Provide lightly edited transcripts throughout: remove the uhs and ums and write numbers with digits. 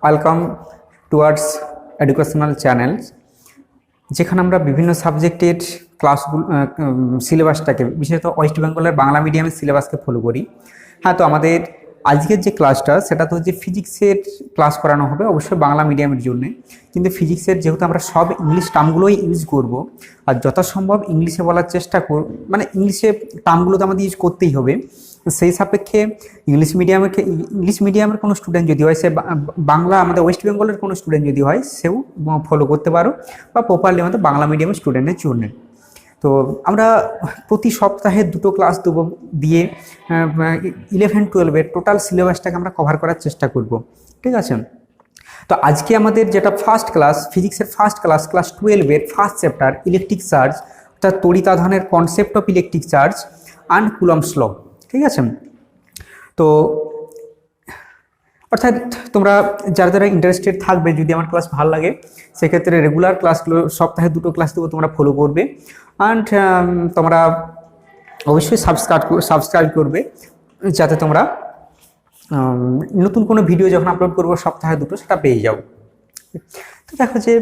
Welcome towards educational channels, যেখানে আমরা বিভিন্ন সাবজেক্টের ক্লাসগুলো সিলেবাসটাকে, বিশেষত ওয়েস্ট বেঙ্গলের বাংলা মিডিয়ামের সিলেবাসকে ফলো করি। হ্যাঁ, তো আমাদের আজকের যে ক্লাসটা সেটা তো হচ্ছে ফিজিক্সের ক্লাস করানো হবে, অবশ্যই বাংলা মিডিয়ামের জন্য। কিন্তু ফিজিক্সের যেহেতু আমরা সব ইংলিশ টার্মগুলোই ইউজ করব, আর যথাসম্ভব ইংলিশে বলার চেষ্টা করব, মানে ইংলিশে টার্মগুলো তো আমাদের ইউজ করতেই হবে। সেই সাপেক্ষে ইংলিশ মিডিয়ামের কোনো স্টুডেন্ট যদি হয়, সে বাংলা আমাদের ওয়েস্ট বেঙ্গলের কোনো স্টুডেন্ট যদি হয়, সেও ফলো করতে পারো, বা প্রপারলি আমাদের বাংলা মিডিয়ামের স্টুডেন্টের জন্য। তো আমরা প্রতি সপ্তাহে 2টো ক্লাস দেবো, দিয়ে 11-12 টোটাল সিলেবাসটাকে আমরা কভার করার চেষ্টা করব, ঠিক আছে? তো আজকে আমাদের যেটা ফার্স্ট ক্লাস, ফিজিক্সের ফার্স্ট ক্লাস, ক্লাস 12-এর ফার্স্ট চ্যাপ্টার ইলেকট্রিক চার্জ, অর্থাৎ তড়িতাধানের concept of electric charge and Coulomb's law, ঠিক আছে? তো অর্থাৎ তোমরা যারা যারা ইন্টারেস্টেড থাকবে, যদি আমার ক্লাস ভালো লাগে, সেক্ষেত্রে রেগুলার ক্লাসগুলো সপ্তাহে 2টো ক্লাস দেবো, তোমরা ফলো করবে। অ্যান্ড তোমরা অবশ্যই সাবস্ক্রাইব করবে, যাতে তোমরা নতুন কোনো ভিডিও যখন আপলোড করবো সপ্তাহে 2টো, সেটা পেয়ে যাও। তো দেখো যে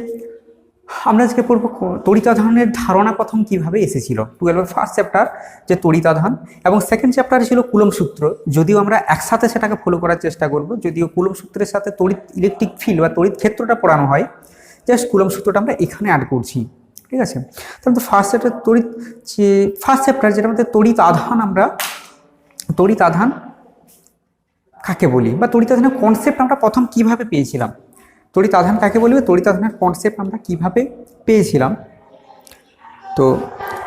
আমরা আজকে পড়বো তড়িতাধানের ধারণা প্রথম কিভাবে এসেছিল। 12-এর ফার্স্ট চ্যাপ্টার যে তড়িতাধান, এবং সেকেন্ড চ্যাপ্টার ছিল কুলম্ব সূত্র। যদিও আমরা একসাথে সেটাকে ফলো করার চেষ্টা করব, যদিও কুলম্ব সূত্রের সাথে তড়িৎ ইলেকট্রিক ফিল্ড বা তড়িৎ ক্ষেত্রটা পড়ানো হয়, জাস্ট কুলম্ব সূত্রটা আমরা এখানে অ্যাড করছি, ঠিক আছে? তাহলে ফার্স্ট চ্যাপ্টার যেটা আমাদের তড়িতাধান, আমরা তড়িতাধান কাকে বলি, বা তড়িতাধানের কনসেপ্ট আমরা প্রথম কিভাবে পেয়েছিলাম, তড়িতাধান কাকে বলবে, তড়িতাধানের কনসেপ্ট আমরা কিভাবে পেয়েছিলাম। তো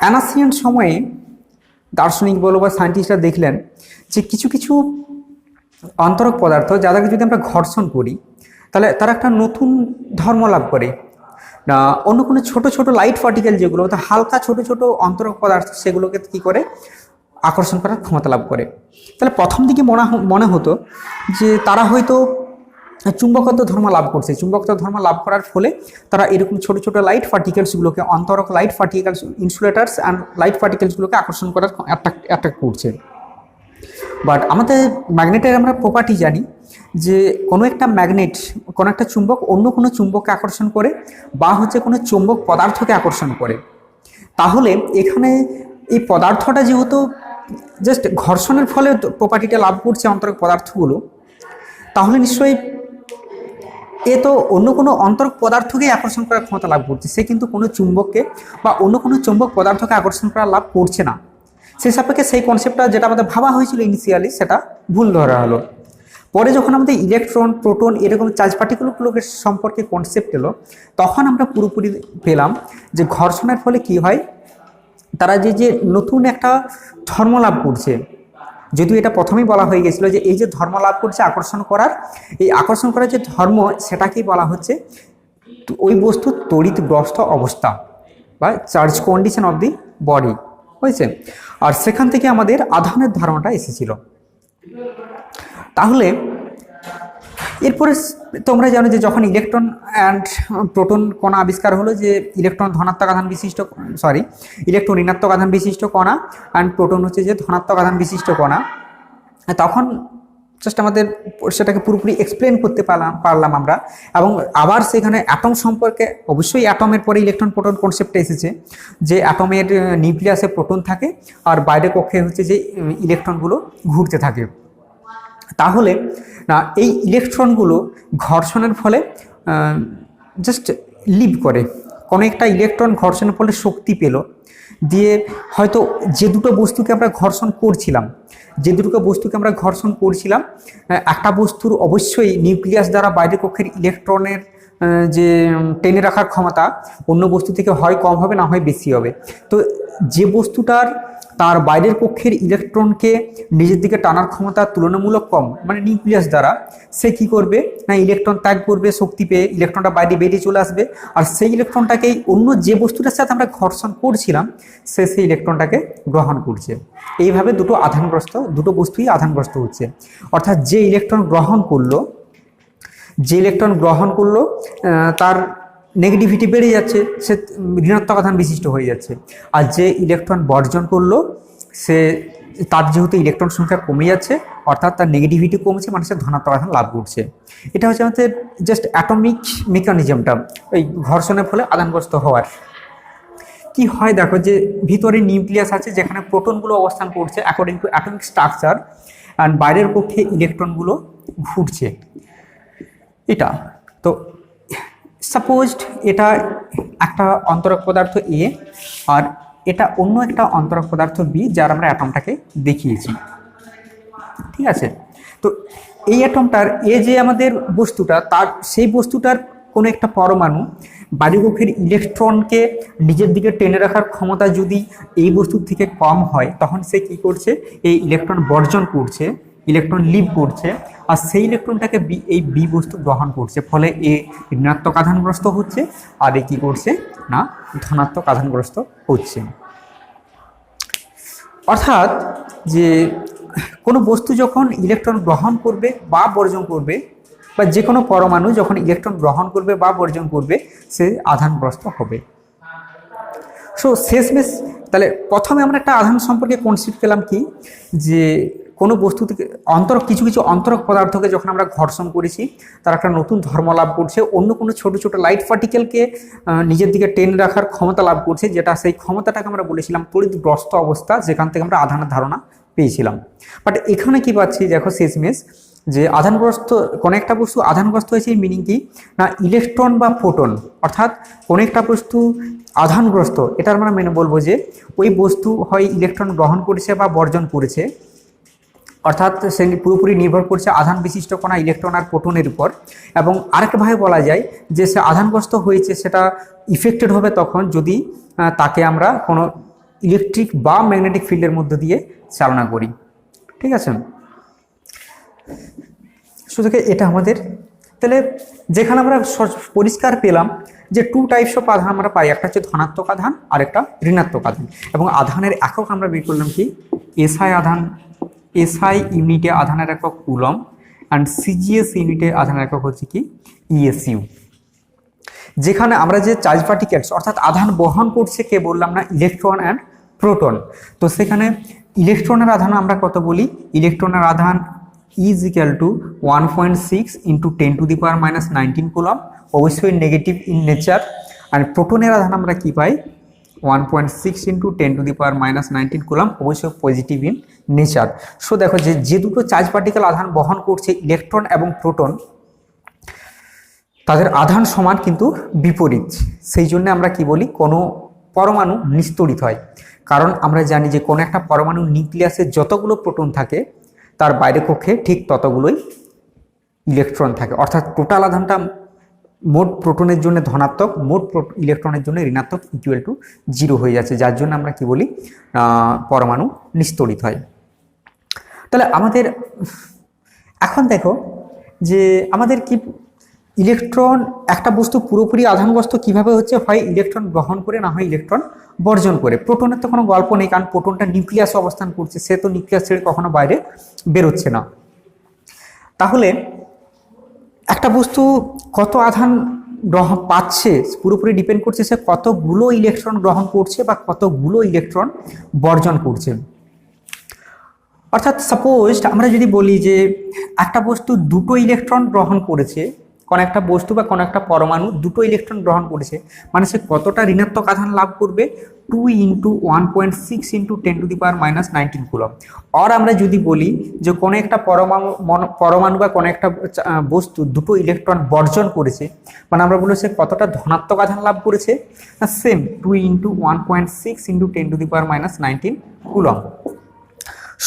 অ্যানাসিয়ান সময়ে দার্শনিক বলো বা সায়েন্টিস্টরা দেখলেন যে কিছু কিছু অন্তরক পদার্থ, যাদেরকে যদি আমরা ঘর্ষণ করি, তাহলে তারা একটা নতুন ধর্ম লাভ করে। অন্য কোনো ছোট ছোট লাইট পার্টিকেল, যেগুলো হালকা ছোট ছোট অন্তরক পদার্থ, সেগুলোকে কী করে আকর্ষণ করার ক্ষমতা লাভ করে। তাহলে প্রথম দিকে মনে হতো যে তারা হয়তো চুম্বকত্ব ধর্ম লাভ করছে, চুম্বকত্ব ধর্ম লাভ করার ফলে তারা এরকম ছোট ছোট লাইট পার্টিকেলসগুলোকে, অন্তরক light particles, insulators and light পার্টিকেলসগুলোকে আকর্ষণ করার অ্যাট্রাক্ট করছে। বাট আমাদের ম্যাগনেটের আমরা প্রপার্টি জানি যে কোনো একটা ম্যাগনেট, কোনো একটা চুম্বক অন্য কোনো চুম্বককে আকর্ষণ করে, বা হচ্ছে কোনো চুম্বক পদার্থকে আকর্ষণ করে। তাহলে এখানে এই পদার্থটা যেহেতু জাস্ট ঘর্ষণের ফলে প্রপার্টিটা লাভ করছে অন্তরক পদার্থগুলো, তাহলে নিশ্চয়ই এ তো অন্য কোনো অন্তরক পদার্থকেই আকর্ষণ করার ক্ষমতা লাভ করছে, সে কিন্তু কোনো চুম্বককে বা অন্য কোনো চুম্বক পদার্থকে আকর্ষণ করার লাভ করছে না। সেই সাপেক্ষে সেই কনসেপ্টটা যেটা আমাদের ভাবা হয়েছিল ইনিশিয়ালি, সেটা ভুল ধরা হলো। পরে যখন আমাদের ইলেকট্রন, প্রোটন, এরকম চার্জ পার্টিকেলগুলোকে সম্পর্কে কনসেপ্ট এলো, তখন আমরা পুরোপুরি পেলাম যে ঘর্ষণের ফলে কি হয়, তারা যে নতুন একটা ধর্ম লাভ করছে। যদিও এটা প্রথমেই বলা হয়ে গেছিলো যে এই যে ধর্ম লাভ করছে আকর্ষণ করার, এই আকর্ষণ করার যে ধর্ম, সেটাকেই বলা হচ্ছে ওই বস্তুর তড়িৎগ্রস্ত অবস্থা বা charge condition of the body, হয়েছে। আর সেখান থেকে আমাদের আধানের ধারণাটা এসেছিল। তাহলে এরপরে তোমরা জানো যে যখন ইলেকট্রন অ্যান্ড প্রোটন কণা আবিষ্কার হলো, যে ইলেকট্রন ঋণাত্মক আধান বিশিষ্ট কণা, অ্যান্ড প্রোটন হচ্ছে যে ধনাত্মক আধান বিশিষ্ট কণা, তখন জাস্ট আমাদের সেটাকে পুরোপুরি এক্সপ্লেন করতে পারলাম আমরা। এবং আবার সেখানে অ্যাটম সম্পর্কে, অবশ্যই অ্যাটমের পরে ইলেকট্রন প্রোটন কনসেপ্টটা এসেছে, যে অ্যাটমের নিউক্লিয়াসে প্রোটন থাকে, আর বাইরের কক্ষে হচ্ছে যে ইলেকট্রনগুলো ঘুরতে থাকে। তাহলে না, এই ইলেকট্রনগুলো ঘর্ষণের ফলে জাস্ট লিভ করে, কোনো একটা ইলেকট্রন ঘর্ষণের ফলে শক্তি পেল, দিয়ে হয়তো যে দুটো বস্তুকে আমরা ঘর্ষণ করছিলাম, একটা বস্তুর অবশ্যই নিউক্লিয়াস দ্বারা বাইরের কক্ষের ইলেকট্রনের যে টেনে রাখার ক্ষমতা অন্য বস্তু থেকে হয় কম হবে, না হয় বেশি হবে। তো যে বস্তুটার তার বাইরের কক্ষের ইলেকট্রনকে নিজের দিকে টানার ক্ষমতা তুলনামূলক কম, মানে নিউক্লিয়াস দ্বারা, সে কি করবে না, ইলেকট্রন ত্যাগ করবে, শক্তি পেয়ে ইলেকট্রনটা বাইরে বেরিয়ে চলে আসবে, আর সেই ইলেকট্রনটাকেই অন্য যে বস্তুটার সাথে আমরা ঘর্ষণ করছিলাম, সেই ইলেকট্রনটাকে গ্রহণ করছে। এইভাবে দুটো বস্তুই আধানগ্রস্ত হচ্ছে। অর্থাৎ যে ইলেকট্রন গ্রহণ করলো তার নেগেটিভিটি বেড়ে যাচ্ছে, সে ঋণাত্মক আধান বিশিষ্ট হয়ে যাচ্ছে। আর যে ইলেকট্রন বর্জন করলো, সে তার যেহেতু ইলেকট্রন সংখ্যা কমে যাচ্ছে, অর্থাৎ তার নেগেটিভিটি কমছে, মানুষের ধনাত্মক আধান লাভ করছে। এটা হচ্ছে আমাদের জাস্ট অ্যাটমিক মেকানিজমটা, ওই ঘর্ষণের ফলে আদানগ্রস্ত হওয়ার। কি হয় দেখো, যে ভিতরে নিউক্লিয়াস আছে যেখানে প্রোটনগুলো অবস্থান করছে according to atomic structure, and বাইরের পক্ষে ইলেকট্রনগুলো ঘুরছে। এটা তো সাপোজড এটা একটা অন্তরক পদার্থ এ, আর এটা অন্য একটা অন্তরক পদার্থ বি, যার আমরা অ্যাটমটাকে দেখিয়েছি। ঠিক আছে, তো এই অ্যাটমটার এ যে আমাদের বস্তুটা, তার সেই বস্তুটার কোনো একটা পরমাণু বায়ুকক্ষের ইলেকট্রনকে নিজের দিকে টেনে রাখার ক্ষমতা যদি এই বস্তুর থেকে কম হয়, তখন সে কি করছে, এই ইলেকট্রন বর্জন করছে, ইলেকট্রন লিভ করছে, আর সেই ইলেকট্রনটাকে এই বি বস্তু গ্রহণ করছে। ফলে এ ঋণাত্মক আধানগ্রস্ত হচ্ছে, আর এ কী করছে না, ধনাত্মক আধানগ্রস্ত হচ্ছে। অর্থাৎ যে কোনো বস্তু যখন ইলেকট্রন গ্রহণ করবে বা বর্জন করবে, বা যে কোনো পরমাণু যখন ইলেকট্রন গ্রহণ করবে বা বর্জন করবে, সে আধানগ্রস্ত হবে। সো শেষমেশ তাহলে প্রথমে আমরা একটা আধান সম্পর্কে কনসেপ্ট পেলাম কি, যে কোনো বস্তু থেকে কিছু কিছু অন্তরক পদার্থকে যখন আমরা ঘর্ষণ করেছি, তারা একটা নতুন ধর্ম লাভ করছে, অন্য কোনো ছোট ছোট লাইট পার্টিকেলকে নিজের দিকে টেনে রাখার ক্ষমতা লাভ করছে, যেটা সেই ক্ষমতাটাকে আমরা বলেছিলাম তড়িৎগ্রস্ত অবস্থা, যেখান থেকে আমরা আধানের ধারণা পেয়েছিলাম। বাট এখানে কি পাচ্ছি দেখো শেষমেশ, যে আধানগ্রস্ত কোনো একটা বস্তু আধানগ্রস্ত হয়েছে, মিনিং কি না, ইলেকট্রন বা ফোটন, অর্থাৎ কোনো একটা বস্তু আধানগ্রস্ত, এটার আমরা মেনে বলবো যে ওই বস্তু হয় ইলেকট্রন গ্রহণ করেছে বা বর্জন করেছে, অর্থাৎ সে পুরোপুরি নির্ভর করছে আধান বিশিষ্ট কোনো ইলেকট্রন আর প্রোটনের উপর। এবং আরেকভাবে বলা যায় যে সে আধানগ্রস্ত হয়েছে, সেটা ইফেক্টেড হবে তখন যদি তাকে আমরা কোনো ইলেকট্রিক বা ম্যাগনেটিক ফিল্ডের মধ্য দিয়ে চালনা করি। ঠিক আছে, সুতরাং এটা আমাদের, তাহলে যেখানে আমরা পরিষ্কার পেলাম যে টু টাইপস অফ আধান আমরা পাই, একটা হচ্ছে ধনাত্মক আধান আর একটা ঋণাত্মক আধান, এবং আধানের একক আমরা বের করলাম কি, এসআই আধান, এসআই ইউনিটে আধানের একক কুলম, অ্যান্ড সিজিএস ইউনিটে আধানের একক হচ্ছে কি ইএসইউ। যেখানে আমরা যে চার্জ পার্টিকেলস অর্থাৎ আধান বহন করছে কে বললাম না, ইলেকট্রন অ্যান্ড প্রোটন। তো সেখানে ইলেকট্রনের আধান আমরা কত বলি, ইলেকট্রনের আধান is equal two 1.6 into 10⁻⁻19 coulomb, অবশ্যই নেগেটিভ ইন নেচার। আর প্রোটনের আধান আমরা কি পাই, 1.6 ইন্টু 10⁻⁻19 কুলম, অবশ্যই পজিটিভ ইন নেচার। সো দেখো যে দুটো চার্জ পার্টিকেল আধান বহন করছে, ইলেকট্রন এবং প্রোটন, তাদের আধান সমান কিন্তু বিপরীত। সেই জন্য আমরা কি বলি, কোনো পরমাণু নিস্তড়িত হয়, কারণ আমরা জানি যে কোনো একটা পরমাণু নিউক্লিয়াসে যতগুলো প্রোটন থাকে, তার বাইরে কক্ষে ঠিক ততগুলোই ইলেকট্রন থাকে, অর্থাৎ টোটাল আধানটা মোট প্রোটনের জন্য ধনাত্মক, মোট ইলেকট্রনের জন্য ঋণাত্মক, ইকুয়াল টু 0 হয়ে যাচ্ছে, যার জন্য আমরা কি বলি, পরমাণু নিস্তড়িত হয়। তাহলে আমাদের এখন দেখো যে আমাদের কি ইলেকট্রন, একটা বস্তু পুরোপুরি আধানগ্রস্ত কিভাবে হচ্ছে, হয় ইলেকট্রন গ্রহণ করে, না হয় ইলেকট্রন বর্জন করে। প্রোটনের তো কোনো গল্প নেই, কারণ প্রোটনটা নিউক্লিয়াসে অবস্থান করছে, সে তো নিউক্লিয়াস ছেড়ে কখনো বাইরে বেরোচ্ছে না। তাহলে একটা বস্তু কত আধান গ্রহণ পাচ্ছে পুরোপুরি ডিপেন্ড করছে সে কতগুলো ইলেকট্রন গ্রহণ করছে বা কতগুলো ইলেকট্রন বর্জন করছে। অর্থাৎ সাপোজ আমরা যদি বলি যে একটা বস্তু দুটো ইলেকট্রন গ্রহণ করেছে, কোন একটা বস্তু বা কোন একটা পরমাণু দুটো ইলেকট্রন গ্রহণ করেছে, মানে সে কতটা ঋণাত্মক আধান লাভ করবে, 2 ইন্টু 1.6 ইন্টু 10⁻⁻19 কুলম। আর আমরা যদি বলি যে কোনো একটা পরমাণু বা কোনো একটা বস্তু দুটো ইলেকট্রন বর্জন করেছে, মানে আমরা বলি সে কতটা ধনাত্মক আধান লাভ করেছে, same 2 into 1.6 into 10⁻⁻19 coulomb.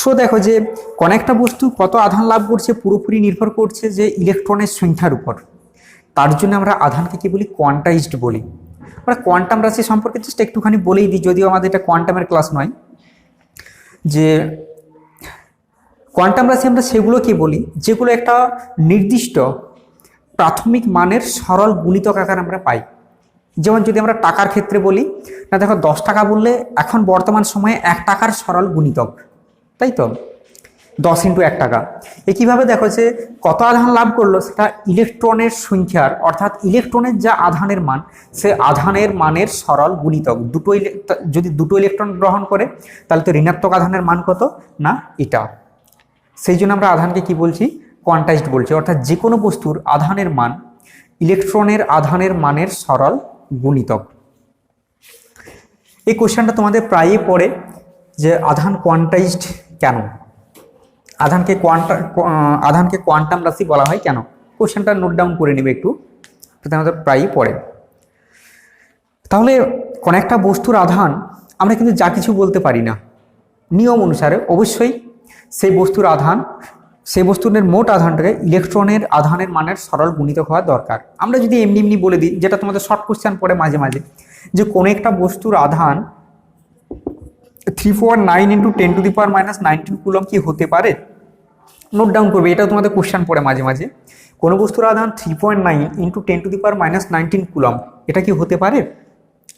So দেখো যে কোন একটা বস্তু কত আধান লাভ করছে পুরোপুরি নির্ভর করছে যে ইলেকট্রনের সংখ্যার উপর। তার জন্য আমরা আধানকে কি বলি, কোয়ান্টাইজড বলি। আমরা কোয়ান্টাম রাশি সম্পর্কে জাস্ট একটুখানি বলেই দিই, যদিও আমাদের এটা কোয়ান্টামের ক্লাস নয়। যে কোয়ান্টাম রাশি আমরা সেগুলো কি বলি, যেগুলো একটা নির্দিষ্ট প্রাথমিক মানের সরল গুণিতক আকার আমরা পাই। যেমন যদি আমরা টাকার ক্ষেত্রে বলি, না দেখো 10 টাকা বললে এখন বর্তমান সময়ে 1 টাকার সরল গুণিতক, তাই তো। 10 × 1 টাকা। এ কীভাবে দেখো যে কত আধান লাভ করলো, সেটা ইলেকট্রনের সংখ্যার অর্থাৎ ইলেকট্রনের যা আধানের মান, সে আধানের মানের সরল গুণিতক। যদি দুটো ইলেকট্রন গ্রহণ করে তাহলে তো ঋণাত্মক আধানের মান কত না এটা। সেই জন্য আমরা আধানকে কি বলছি, কোয়ান্টাইজড বলছি, অর্থাৎ যে কোনো বস্তুর আধানের মান ইলেকট্রনের আধানের মানের সরল গুণিতক। এই কোশ্চেনটা তোমাদের প্রায়ই পড়ে যে আধান কোয়ান্টাইজড কেন, আধানকে কোয়ান্টাম রাশি বলা হয় কেন। কোশ্চেনটা নোট ডাউন করে নেবে একটু, আমাদের প্রায়ই পড়ে। তাহলে কোন একটা বস্তুর আধান আমরা কিন্তু যা কিছু বলতে পারি না, নিয়ম অনুসারে অবশ্যই সেই বস্তুর আধান, সেই বস্তুর মোট আধানটাকে ইলেকট্রনের আধানের মানের সরল গুণিতক হওয়া দরকার। আমরা যদি এমনি এমনি বলে দিই, যেটা তোমাদের শর্ট কোশ্চেন পড়ে মাঝে মাঝে, যে কোনো একটা বস্তুর আধান 349 × 10⁻⁻19 কুলম কি হতে পারে, নোট ডাউন করবে, এটাও তোমাদের কোশ্চেন পড়ে মাঝে মাঝে। কোনো বস্তুর আধান 3.9 × 10⁻⁻19 কুলম, এটা কি হতে পারে?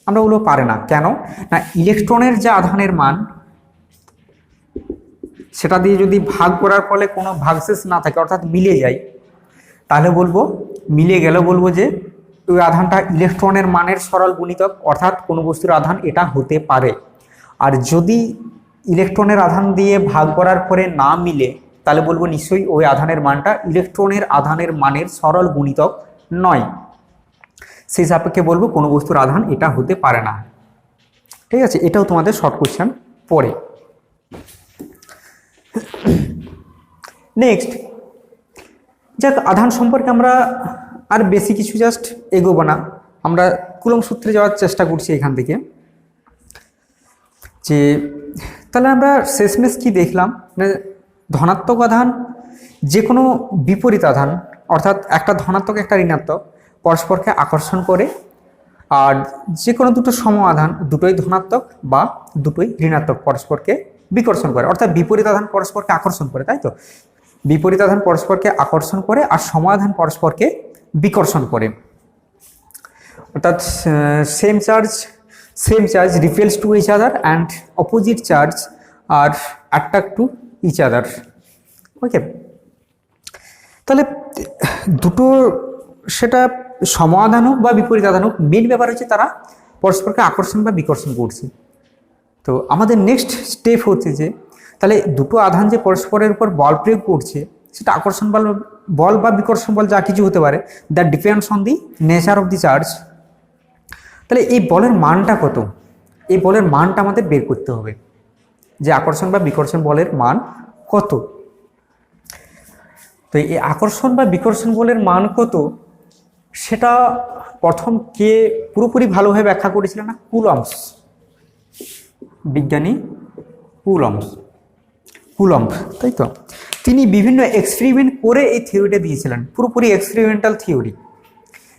আমরা বলবো পারে না। কেন না, ইলেকট্রনের যে আধানের মান সেটা দিয়ে যদি ভাগ করার ফলে কোনো ভাগশেষ না থাকে, অর্থাৎ মিলে যায়, তাহলে বলবো মিলে গেলে বলবো যে ওই আধানটা ইলেকট্রনের মানের সরল গুণিতক, অর্থাৎ কোনো বস্তুর আধান এটা হতে পারে। আর যদি ইলেকট্রনের আধান দিয়ে ভাগ করার পরে না মিলে, তাহলে বলবো নিশ্চয়ই ওই আধানের মানটা ইলেকট্রনের আধানের মানের সরল গুণিতক নয়। সেই সাপেক্ষে বলবো কোনো বস্তুর আধান এটা হতে পারে না। ঠিক আছে, এটাও তোমাদের শর্ট কোশ্চেন পড়ে। নেক্সট, যাক আধান সম্পর্কে আমরা আর বেশি কিছু জাস্ট এগোবো না, আমরা কুলম সূত্রে যাওয়ার চেষ্টা করছি এখান থেকে। যে তাহলে আমরা শেষমেশ কি দেখলাম, ধনাত্মক আধান যে কোনো বিপরীত আধান, অর্থাৎ একটা ধনাত্মক একটা ঋণাত্মক পরস্পরকে আকর্ষণ করে, আর যে কোনো দুটো সম আধান দুটোই ধনাত্মক বা দুটোই ঋণাত্মক পরস্পরকে বিকর্ষণ করে, অর্থাৎ বিপরীত আধান পরস্পরকে আকর্ষণ করে, তাই তো। বিপরীত আধান পরস্পরকে আকর্ষণ করে আর সম আধান পরস্পরকে বিকর্ষণ করে, অর্থাৎ same charge repels to each other and opposite charge are attract to each other. Okay, তাহলে দুটো সেটা সম আধান হোক বা বিপরীত আধান হোক, মেন ব্যাপার হচ্ছে তারা পরস্পরকে আকর্ষণ বা বিকর্ষণ করছে। তো আমাদের নেক্সট স্টেপ হচ্ছে যে তাহলে দুটো আধান যে পরস্পরের উপর বল প্রয়োগ করছে, সেটা আকর্ষণ বল বা বিকর্ষণ বল যা কিছু হতে পারে, that depends on the nature of the charge. তাহলে এই বলের মানটা কত, এই বলের মানটা আমাদের বের করতে হবে, যে আকর্ষণ বা বিকর্ষণ বলের মান কত। তো এই আকর্ষণ বা বিকর্ষণ বলের মান কত, সেটা প্রথম কে পুরোপুরি ভালোভাবে ব্যাখ্যা করেছিলেন না, কুলম্বস, বিজ্ঞানী কুলম্ব, তাই তো। তিনি বিভিন্ন এক্সপেরিমেন্ট করে এই থিওরিটা দিয়েছিলেন, পুরোপুরি এক্সপেরিমেন্টাল থিওরি।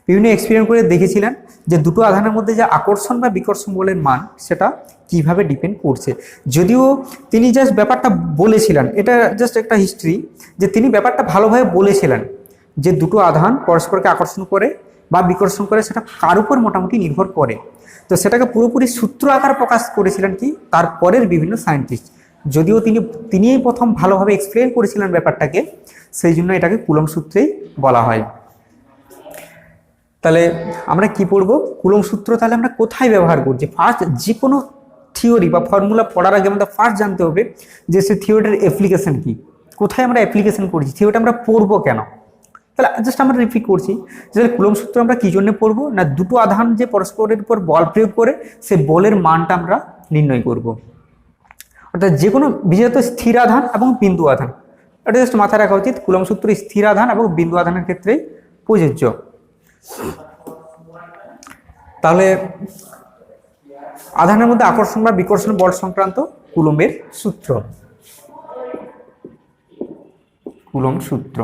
বিভিন্ন এক্সপেরিমেন্ট করে দেখেছিলেন যে দুটো আধানের মধ্যে যে আকর্ষণ বা বিকর্ষণ বলের মান সেটা কিভাবে ডিপেন্ড করছে। যদিও তিনি জাস্ট ব্যাপারটা বলেছিলেন, এটা জাস্ট একটা হিস্ট্রি, যে তিনি ব্যাপারটা ভালোভাবে বলেছিলেন যে দুটো আধান পরস্পরকে আকর্ষণ করে বা বিকর্ষণ করে সেটা কার উপর মোটামুটি নির্ভর করে। তো সেটাকে পুরোপুরি সূত্র আকার প্রকাশ করেছিলেন কি তারপরের বিভিন্ন সায়েন্টিস্ট, যদিও তিনিই প্রথম ভালোভাবে এক্সপ্লেন করেছিলেন ব্যাপারটাকে, সেই জন্য এটাকে কুলম্ব সূত্রেই বলা হয়। তাহলে আমরা কি পড়বো, কুলম্ব সূত্র তাহলে আমরা কোথায় ব্যবহার করছি। ফার্স্ট যে কোনো থিওরি বা ফর্মুলা পড়ার আগে আমাদের ফার্স্ট জানতে হবে যে সে থিওরিটার অ্যাপ্লিকেশন কি, কোথায় আমরা অ্যাপ্লিকেশন করছি, থিওরিটা আমরা পড়বো কেন। তাহলে জাস্ট আমরা রিপিট করছি যে কুলম্ব সূত্র আমরা কি জন্য পড়বো না, দুটো আধান যে পরস্পরের উপর বল প্রয়োগ করে সে বলের মানটা আমরা নির্ণয় করব। অর্থাৎ যে কোনো বিশেষত স্থির আধান এবং বিন্দু আধান, এটা জাস্ট মাথায় রাখা উচিত। কুলম্ব সূত্র স্থির আধান এবং বিন্দু আধানের ক্ষেত্রেই প্রযোজ্য। তাহলে আধানের মধ্যে আকর্ষণ বা বিকর্ষণ বল সংক্রান্ত কুলম্বের সূত্র, কুলম্ব সূত্র।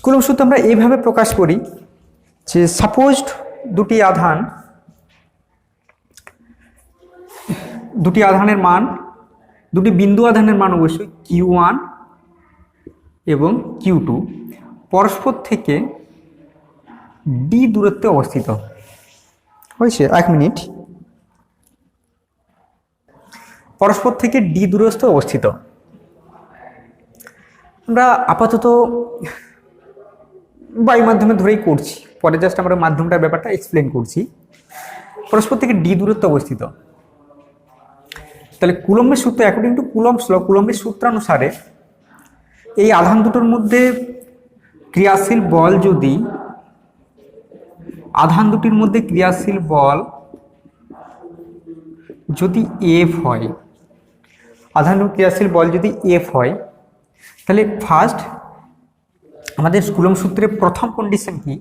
কুলম্ব সূত্র আমরা এইভাবে প্রকাশ করি যে সাপোজ দুটি আধানের মান, দুটি বিন্দু আধানের মান অবশ্যই Q1 এবং Q2 পরস্পর থেকে D দূরত্বে অবস্থিত। হয়েছে, 1 মিনিট। পরস্পর থেকে ডি দূরত্ব অবস্থিত। আমরা আপাতত বায়ু মাধ্যমে ধরেই করছি, পরে জাস্ট আমরা মাধ্যমটার ব্যাপারটা এক্সপ্লেন করছি। পরস্পর থেকে ডি দূরত্ব অবস্থিত, তাহলে কুলম্বের সূত্র, অ্যাকর্ডিং টু কুলম্বস ল, কুলম্বের সূত্রানুসারে এই আধান দুটোর মধ্যে ক্রিয়াশীল বল যদি, আধান দুটির মধ্যে ক্রিয়াশীল বল যদি এফ হয়, আধান ক্রিয়াশীল বল যদি এফ হয়, তাহলে ফার্স্ট আমাদের কুলম্ব সূত্রের প্রথম কন্ডিশন কি,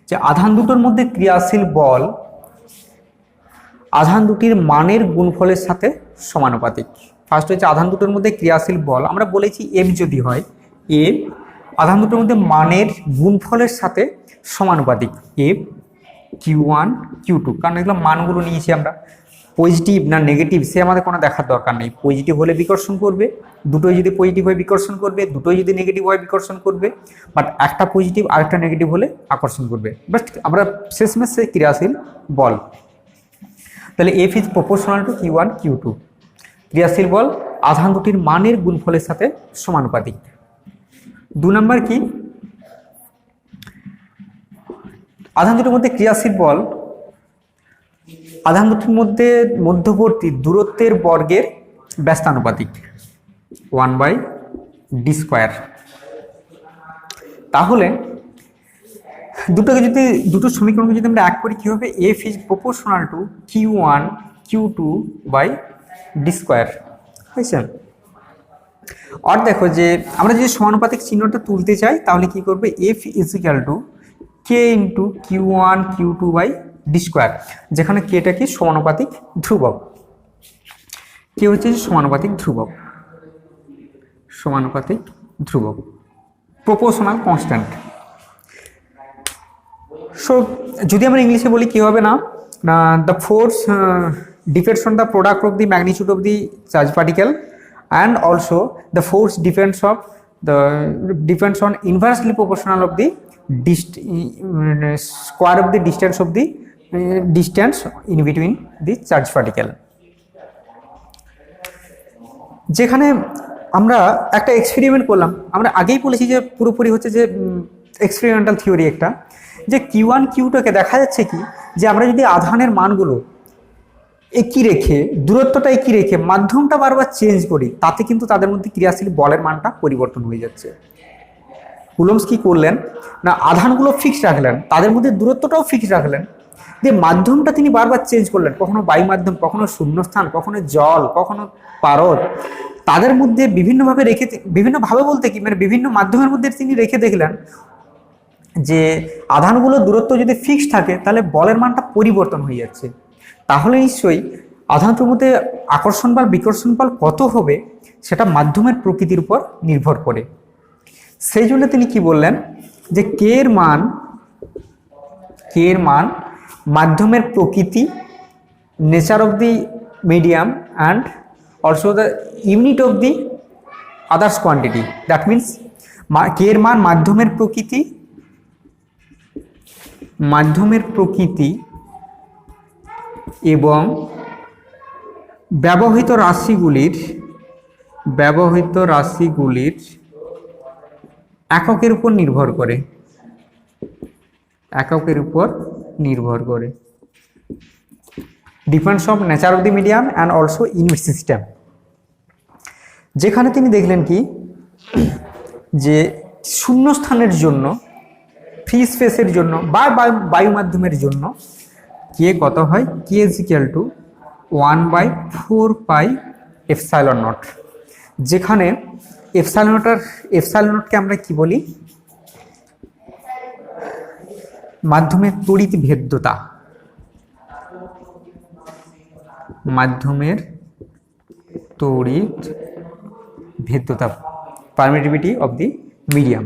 যে আধান দুটোর মধ্যে ক্রিয়াশীল বল আধান দুটির মানের গুণফলের সাথে সমানুপাতিক। ফার্স্ট হচ্ছে আধান দুটোর মধ্যে ক্রিয়াশীল বল, আমরা বলেছি এফ যদি হয়, এফ আধান দুটোর মধ্যে মানের গুণফলের সাথে সমানুপাতিক, এফ Q1 Q2, কারণ এগুলো মানগুলো নিয়েছি আমরা, পজিটিভ না নেগেটিভ সে আমাদের কোনো দেখার দরকার নেই। পজিটিভ হলে বিকর্ষণ করবে, দুটোই যদি পজিটিভ হয় বিকর্ষণ করবে, দুটোই যদি নেগেটিভ হয় বিকর্ষণ করবে, বাট একটা পজিটিভ আর একটা নেগেটিভ হলে আকর্ষণ করবে। বাট আমরা শেষমেশ সে ক্রিয়াশীল বল, তাহলে F is proportional to Q1 Q2, ক্রিয়াশীল বল আধান দুটির মানের গুণফলের সাথে সমানুপাতিক। 2 নম্বর কি, আধান দুটির মধ্যে ক্রিয়াশীল বল আধান দুটির মধ্যে মধ্যবর্তী দূরত্বের বর্গের ব্যস্তানুপাতিক, 1/d²। তাহলে দুটোকে যদি, দুটো সমীকরণকে যদি আমরা এক করি কি হবে, F is proportional to Q1 Q2/d², হয়েছে। আর দেখো যে আমরা যদি সমানুপাতিক চিহ্নটা তুলতে চাই তাহলে কি করবে, F is equal two K into Q1 Q2/d², যেখানে কেটা কি সমানুপাতিক ধ্রুবক, কে হচ্ছে সমানুপাতিক ধ্রুবক, সমানুপাতিক ধ্রুবক, প্রপোর্শনাল কনস্ট্যান্ট। সো যদি আমরা ইংলিশে বলি কি হবে না, the force depends on the product of the magnitude of the charge particle and also the force depends on inversely proportional of the square of the distance of the distance in between the charge particle। যেখানে আমরা একটা experiment করলাম, আমরা আগেই বলেছি যে পুরোপুরি হচ্ছে যে এক্সপেরিমেন্টাল থিওরি একটা, যে Q1 Q2কে দেখা যাচ্ছে কি, যে আমরা যদি আধানের মানগুলো একই রেখে, দূরত্বটা একই রেখে মাধ্যমটা বারবার চেঞ্জ করি, তাতে কিন্তু তাদের মধ্যে ক্রিয়াশীল বলের মানটা পরিবর্তন হয়ে যাচ্ছে। কুলম্বস কি করলেন না, আধানগুলো ফিক্সড রাখলেন, তাদের মধ্যে দূরত্বটাও ফিক্সড রাখলেন, যে মাধ্যমটা তিনি বারবার চেঞ্জ করলেন, কখনো বায়ু মাধ্যম, কখনো শূন্যস্থান, কখনো জল, কখনো পারদ, তাদের মধ্যে বিভিন্নভাবে রেখে, বিভিন্নভাবে বলতে কি মানে বিভিন্ন মাধ্যমের মধ্যে তিনি রেখে দেখলেন যে আধানগুলো দূরত্ব যদি ফিক্সড থাকে তাহলে বলের মানটা পরিবর্তন হয়ে যাচ্ছে। তাহলে নিশ্চয়ই আধানটার মধ্যে আকর্ষণ বল বিকর্ষণ বল কত হবে সেটা মাধ্যমের প্রকৃতির উপর নির্ভর করে। সেই জন্য তিনি কি বললেন, যে কে এর মান মাধ্যমের প্রকৃতি, nature of the medium and also the unit of the others quantity, that means K এর মান মাধ্যমের প্রকৃতি এবং ব্যবহৃত রাশিগুলির এককের উপর নির্ভর করে, depends on nature of the medium and also unit system. যেখানে তিনি দেখলেন কি, যে শূন্যস্থানের জন্য, ফ্রি স্পেসের জন্য বা বায়ু মাধ্যমের জন্য কে কত হয়, কে ইজ ইকুয়াল টু 1/4πε0, যেখানে এপসাইলনকে আমরা কি বলি, মাধ্যমের তড়িৎ ভেদ্যতা, পারমিটিভিটি অফ দি মিডিয়াম।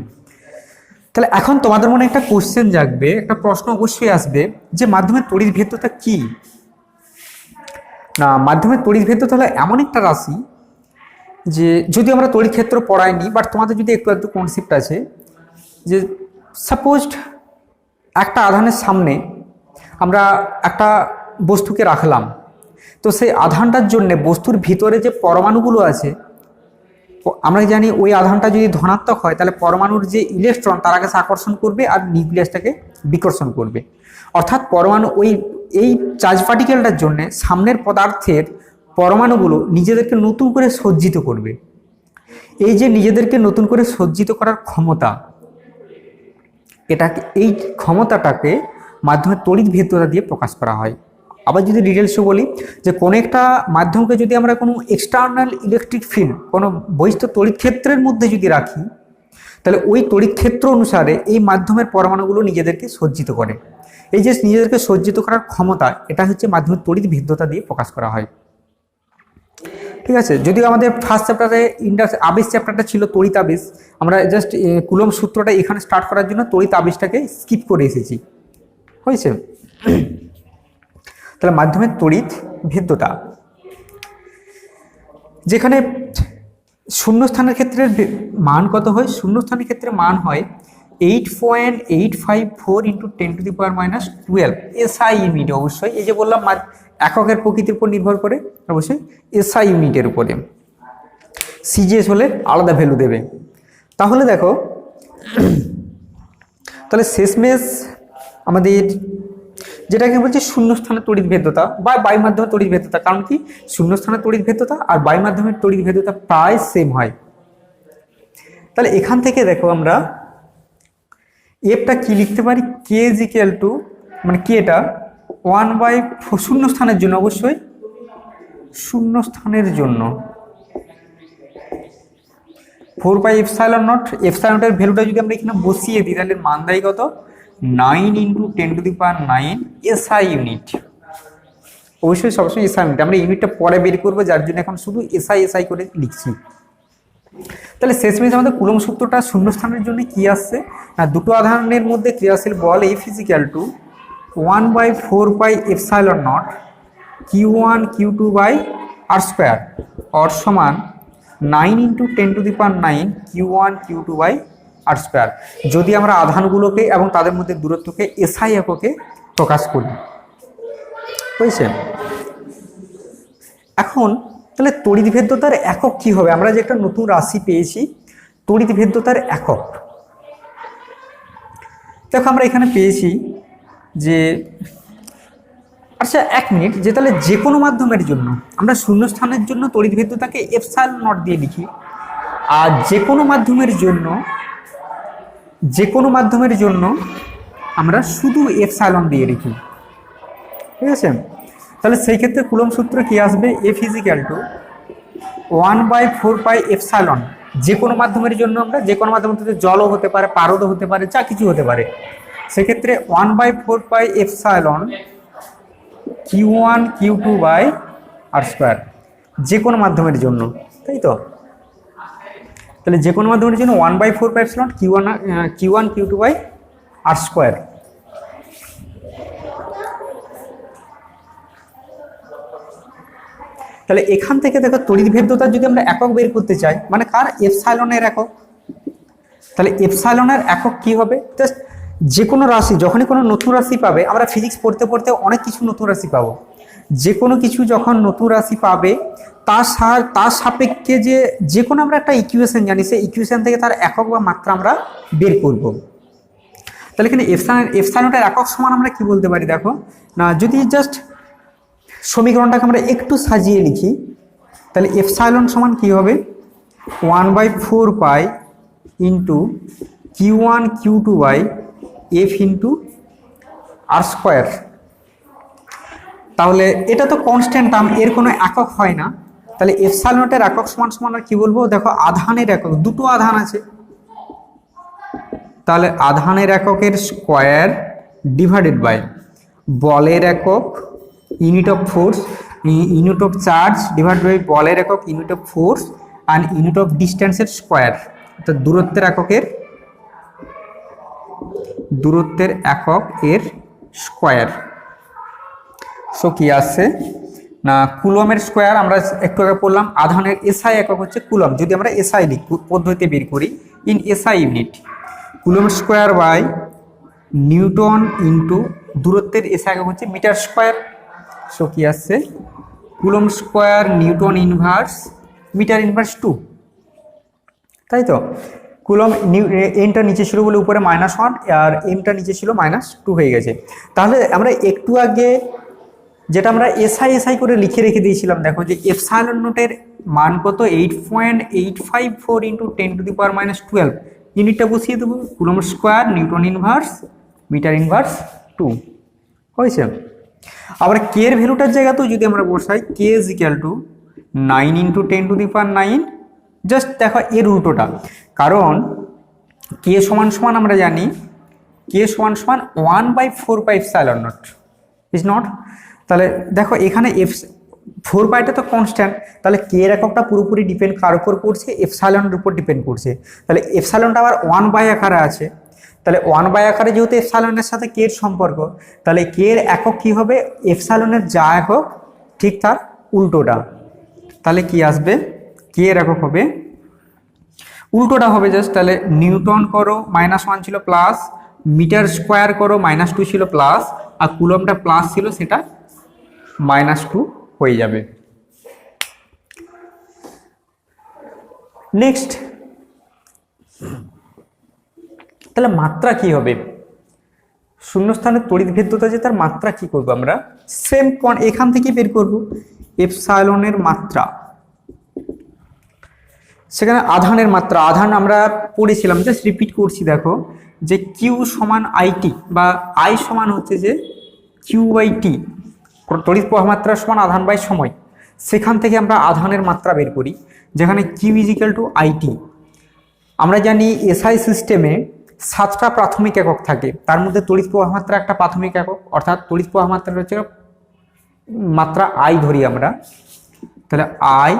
তাহলে এখন তোমাদের মনে একটা কোশ্চেন জাগবে, একটা প্রশ্ন অবশ্যই আসবে, যে মাধ্যমের তড়িৎ ভেদ্যতা কি না। মাধ্যমের তড়িৎ ভেদ্যতা হলো এমন একটা রাশি, যে যদি আমরা তড়িৎ ক্ষেত্র পড়াইনি, বাট তোমাদের যদি একটু কনসেপ্ট আছে, যে সাপোজ একটা আধানের সামনে আমরা একটা বস্তুকে রাখলাম, তো সেই আধানটার জন্য বস্তুর ভিতরে যে পরমাণুগুলো আছে, আমরা জানি ওই আধানটা যদি ধনাত্মক হয় তাহলে পরমাণুর যে ইলেকট্রন তার কাছে আকর্ষণ করবে আর নিউক্লিয়াসটাকে বিকর্ষণ করবে। অর্থাৎ পরমাণু এই চার্জ পার্টিকেলটার জন্য সামনের পদার্থের পরমাণুগুলো নিজেদেরকে নতুন করে সজ্জিত করবে। এই যে নিজেদেরকে নতুন করে সজ্জিত করার ক্ষমতা, এই ক্ষমতাটাকে মাধ্যমের তড়িৎ ভেদ্যতা দিয়ে প্রকাশ করা হয়। আবার যদি ডিটেলসে বলি যে কোনো একটা মাধ্যমকে যদি আমরা কোনো এক্সটার্নাল ইলেকট্রিক ফিল্ড, কোনো বহিস্থ তড়িৎ ক্ষেত্রের মধ্যে যদি রাখি, তাহলে ওই তড়িৎ ক্ষেত্র অনুসারে এই মাধ্যমের পরমাণুগুলো নিজেদেরকে সজ্জিত করে। এই যে নিজেদেরকে সজ্জিত করার ক্ষমতা, এটা হচ্ছে মাধ্যমের তড়িৎ ভেদ্যতা দিয়ে প্রকাশ করা হয়। ঠিক আছে, যদিও আমাদের ফার্স্ট চ্যাপ্টারে আবেশ চ্যাপ্টারটা ছিল তড়িৎ আবেশ, আমরা জাস্ট কুলম্ব সূত্রটা এখানে স্টার্ট করার জন্য তড়িৎ আবেশটাকে স্কিপ করে এসেছি, হয়েছে। তাহলে মাধ্যমের তড়িৎ ভেদ্যতা, যেখানে শূন্যস্থানের ক্ষেত্রে মান কত হয়? শূন্যস্থানের ক্ষেত্রে মান হয় 8.854 × 10⁻⁻12 এসআই ইউনিট। অবশ্যই এই যে বললাম এককের প্রকৃতির উপর নির্ভর করে, অবশ্যই এসআই ইউনিটের উপরে। সিজিএস হলে আলাদা ভ্যালু দেবে। তাহলে দেখো, তাহলে শেষমেশ আমাদের যেটাকে বলছে শূন্যস্থানের তড়িৎ ভেদ্যতা বা বায়ু মাধ্যমের তড়িৎ ভেদ্যতা। কারণ কি, শূন্যস্থানের তড়িৎ ভেদ্যতা আর বায়ু মাধ্যমের তড়িৎ ভেদ্যতা প্রায় সেম হয়। তাহলে এখান থেকে দেখো আমরা এফটা কি লিখতে পারি, কে ইজ ইকুয়াল টু, মানে কেটা 1/4 শূন্যস্থানের জন্য, অবশ্যই শূন্যস্থানের জন্য 4πε0। এপসাইলনের ভ্যালুটা যদি আমরা এখানে বসিয়ে দিই তাহলে মান দেয় কত, 9 × 10⁻9 এসআই ইউনিট। অবশ্যই সবসময় এসআই ইউনিট, আমরা ইউনিটটা পরে বের করবো, যার জন্য এখন শুধু এসআই করে লিখছি। তাহলে শেষমেশ আমাদের কুলম্ব সূত্রটা শূন্যস্থানের জন্য কি আসছে না, দুটো আধানের মধ্যে ক্রিয়াশীল বল F = 1/4πε0 Q1 Q2/r² অর সমান 9 × 10⁻9 Q1 Q2/r², যদি আমরা আধানগুলোকে এবং তাদের মধ্যে দূরত্বকে এসআই এককে প্রকাশ করি, বুঝছেন। এখন তাহলে তড়িৎ ভেদ্যতার একক কি হবে? আমরা যে একটা নতুন রাশি পেয়েছি তড়িৎ ভেদ্যতার একক, দেখো আমরা এখানে পেয়েছি যে, আচ্ছা 1 মিনিট, যে তাহলে যে কোনো মাধ্যমের জন্য আমরা শূন্যস্থানের জন্য তড়িৎ ভেদ্যতাকে ε0 দিয়ে লিখি, আর যে কোনো মাধ্যমের জন্য আমরা শুধু এপসাইলন দিয়ে লিখি, ঠিক আছে। তাহলে সেই ক্ষেত্রে কুলম্ব সূত্র কি আসবে, F = 1/4πε, যে কোনো মাধ্যমের জন্য আমরা, যে কোনো মাধ্যমের মধ্যে জলও হতে পারে, পারদও হতে পারে, যা কিছু হতে পারে, সেক্ষেত্রে 1/4πε Q1 Q2/r², যে কোনো মাধ্যমের জন্য, তাই তো। তাহলে যে কোনো মাধ্যমের জন্য 1/4πε Q1 Q2/r²। তাহলে এখান থেকে দেখো তড়িৎ ভেদ্যতার যদি আমরা একক বের করতে চাই, মানে কার, এপসাইলনের একক, তাহলে এপসাইলনের একক কি হবে? জাস্ট যে কোনো রাশি, যখনই কোনো নতুন রাশি পাবে, আমরা ফিজিক্স পড়তে পড়তে অনেক কিছু নতুন রাশি পাবো, যে কোনো কিছু যখন নতুন রাশি পাবে তার সাপেক্ষে যে কোনো আমরা একটা ইকুয়েশন জানি, সেই ইকুয়েশন থেকে তার একক বা মাত্রা আমরা বের করব। তাহলে এখানে এপসাইলনের একক সমান আমরা কি বলতে পারি, দেখো না, যদি জাস্ট সমীকরণটাকে আমরা একটু সাজিয়ে লিখি, তাহলে এপসাইলন সমান কি হবে, 1/4π × Q1 Q2/f × r²। তাহলে এটা তো কনস্ট্যান্ট টার্ম, এর কোনো একক হয় না। তাহলে এপসাইলনের একক সমান আর কি বলবো, দেখো আধানের একক, দুটো আধান আছে, তাহলে আধানের এককের স্কোয়ার ডিভাইডেড বাই বলের একক unit of force, unit of charge divided by বলের একক unit of force and unit of ডিস্টেন্সের স্কোয়ার, অর্থাৎ দূরত্বের একক এর স্কোয়ার। সো কি আসছে না, কুলমের স্কোয়ার, আমরা একটু আগে পড়লাম আধানের এসআই একক হচ্ছে কুলম, যদি আমরা এসআই পদ্ধতিতে বের করি in SI unit, coulomb square by newton into দূরত্বের এসআই একক হচ্ছে মিটার স্কোয়ার। সো কি আসছে coulomb square newton inverse metre inverse 2, তাই তো। কুলম্ব এনটা নিচে ছিল বলে উপরে -1 আর এমটা নিচে ছিল -2 হয়ে গেছে। তাহলে আমরা একটু আগে যেটা আমরা এসআই করে লিখে রেখে দিয়েছিলাম, দেখো যে এপসাইলন নটের মান কত 8.854 ইন্টু 10⁻⁻12, ইউনিটটা বসিয়ে দেবো coulomb square newton inverse metre inverse 2 হয়েছে। আবার কে এর ভ্যালুটার জায়গাতেও যদি আমরা বসাই K is equal to 9 into 10⁻9, just দেখো এর উল্টোটা, কারণ কে সমান সমান আমরা জানি কে সমান সমান 1/4 নট ইজ নট। তাহলে দেখো এখানে ফোর পাইটা তো কনস্ট্যান্ট, তাহলে কে এর এককটা পুরোপুরি ডিপেন্ড কার উপর করছে, এপসাইলনের উপর ডিপেন্ড করছে। তাহলে এপসাইলনটা আবার 1 আকারে আছে, তাহলে 1 আকারে যেহেতু এপসাইলনের সাথে কে এর সম্পর্ক, তাহলে কে এর একক কি হবে, এপসাইলনের যা একক ঠিক তার উল্টোটা। তাহলে কি আসবে, কে এর একক হবে উল্টোটা হবে জাস্ট। তাহলে নিউটন করো -1 ছিল প্লাস, মিটার স্কোয়ার করো -2 ছিল প্লাস, আর কুলম্বটা প্লাস ছিল সেটা -2 হয়ে যাবে। নেক্সট, তাহলে মাত্রা কি হবে, শূন্যস্থানের তড়িৎ ভেদ্যতা যে তার মাত্রা কি করব আমরা, সেম এখান থেকে বের করব এপসাইলনের মাত্রা। সেখানে আধানের মাত্রা, আধান আমরা পড়েছিলাম, জাস্ট রিপিট করছি। দেখো যে কিউ সমান আইটি বা আই সমান হচ্ছে যে কিউ/টি, তড়িৎ প্রবাহ মাত্রা সমান আধান বাই সময়। সেখান থেকে আমরা আধানের মাত্রা বের করি, যেখানে Q is equal to IT. আমরা জানি এসআই সিস্টেমে 7টা প্রাথমিক একক থাকে, তার মধ্যে তড়িৎ প্রবাহ মাত্রা একটা প্রাথমিক একক, অর্থাৎ তড়িৎ প্রবাহ মাত্রা হচ্ছে মাত্রা আই ধরি আমরা, তাহলে আই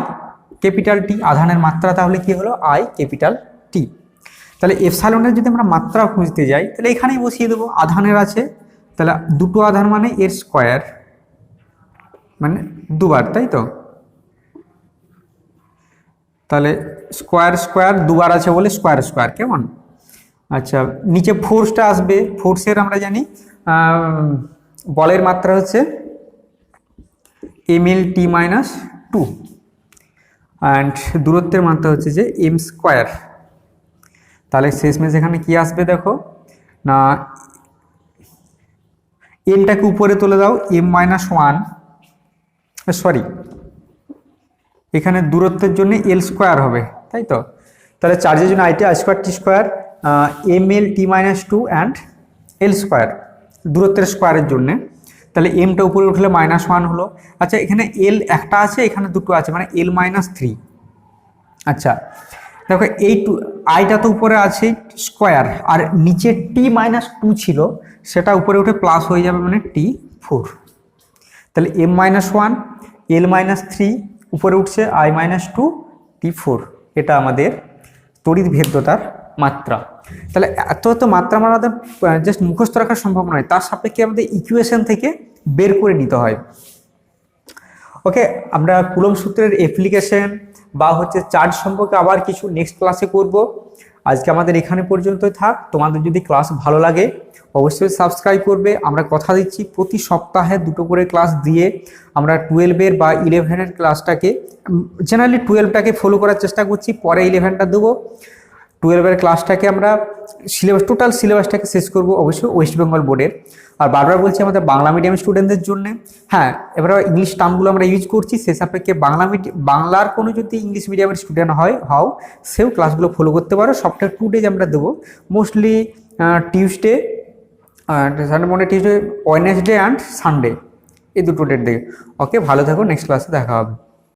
ক্যাপিটাল টি, আধানের মাত্রা তাহলে কি হলো আই ক্যাপিটাল টি। তাহলে এপসাইলনের যদি আমরা মাত্রা খুঁজতে যাই তাহলে এখানেই বসিয়ে দেবো, আধানের আছে তাহলে দুটো আধান মানে এর স্কোয়ার, মানে দুবার, তাই তো। তাহলে স্কোয়ার স্কোয়ার দুবার আছে বলে স্কোয়ার স্কোয়ার, কেমন। আচ্ছা, নিচে ফোর্সটা আসবে, ফোর্সের আমরা জানি বলের মাত্রা হচ্ছে mL/T-2 অ্যান্ড দূরত্বের মাত্রা হচ্ছে যে m স্কোয়ার। তাহলে শেষমেশ এখানে কি আসবে দেখো না, এমটাকে উপরে তুলে দাও, m-1, সরি এখানে দূরত্বের জন্য এল স্কোয়ার হবে, তাই তো। তাহলে চার্জের জন্য IT I²T² mL/T-2 and L square, দূরত্বের স্কোয়ারের জন্যে। তাহলে এমটা উপরে উঠলে -1 হলো। আচ্ছা, এখানে এল একটা আছে, এখানে দুটো আছে, মানে L-3। আচ্ছা দেখো এই আইটা তো উপরে আছে স্কোয়ার, আর নিচে T-2 ছিল, সেটা উপরে উঠে প্লাস হয়ে যাবে, মানে T4। তাহলে m-1 L-3 উপরে উঠছে I-2 T4, এটা আমাদের তড়িৎ ভেদ্যতার মাত্রা। তাহলে এত মাত্রা আমাদের জাস্ট মুখস্থ রাখা সম্ভব নয়, তার সাপেক্ষে আমাদের ইকুয়েশন থেকে বের করে নিতে হয়। ওকে, আমরা কুলম্ব সূত্রের অ্যাপ্লিকেশন বা হচ্ছে চার্জ সম্পর্কে আবার কিছু নেক্সট ক্লাসে করব। আজকে আমাদের এখানে পর্যন্তই থাক। তোমাদের যদি ক্লাস ভালো লাগে অবশ্যই সাবস্ক্রাইব করবে। আমরা কথা দিচ্ছি প্রতি সপ্তাহে 2টো করে ক্লাস দিয়ে আমরা 12-এর বা 11-এর ক্লাসটাকে, জেনারেলি 12টাকে ফলো করার চেষ্টা করছি, পরে 11টা দেবো। 12-এর ক্লাসটাকে আমরা টোটাল সিলেবাসটাকে শেষ করব অবশ্যই ওয়েস্ট বেঙ্গল বোর্ডের। আর বারবার বলছি আমাদের বাংলা মিডিয়াম স্টুডেন্টদের জন্য, হ্যাঁ এবারে ইংলিশ টার্মগুলো আমরা ইউজ করছি, সে সাপেক্ষে বাংলার কোনো যদি ইংলিশ মিডিয়ামের স্টুডেন্ট হও সেও ক্লাসগুলো ফলো করতে পারো। সপ্তাহে 2 ডেজ আমরা দেবো, মোস্টলি টিউসডে সানডে, মনে টিউসডে, ওয়েডনেসডে অ্যান্ড সানডে, এই 2টো ডেট দেখে। ওকে, ভালো থাকো, নেক্সট ক্লাসে দেখা হবে।